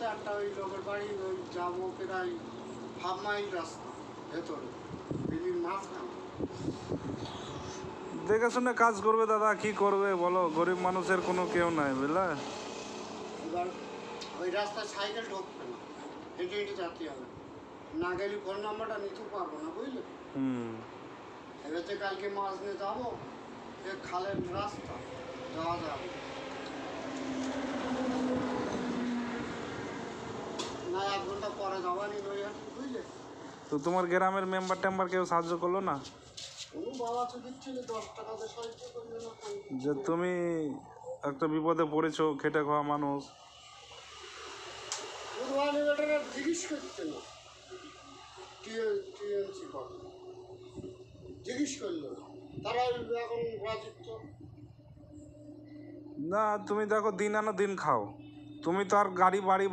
রাস্তাতে একটা ওই লোকের বাড়ি ওই যাবো প্রায় হাফ মাইল রাস্তা ভেতরে দিল্লির মাঝখানে। দেখে শুনে কাজ করবে দাদা, কি করবে বলো, গরিব মানুষের কোনো কেউ নাই বুঝলা। এবার ওই রাস্তায় সাইকেল ঢুকবে না, হেঁটে হেঁটে যেতে হবে, না গেলে ফোন নাম্বারটা নিতেও পারবো না বুঝলে। এবার যে কালকে মাছ নিয়ে যাবো, এ খালের রাস্তা যাওয়া যাবে না, 1 ঘন্টা পরে যাবানি নৈহাটি বুঝলে। তো তোমার গ্রামের মেম্বার টেম্বার কেউ সাহায্য করলো না? কোনো বাবা তো দিচ্ছিল 10 টাকাতে সাহায্য করবে না, যে তুমি একটা বিপদে পড়েছো, খেটে খাওয়া মানুষ। জিজ্ঞেস করতে না, টিএমসি করে জিজ্ঞেস করলো তারা এখন রাজত্ব। না তুমি দেখো দিন আনো দিন খাও, তুমি তো আর গাড়ি বাড়ি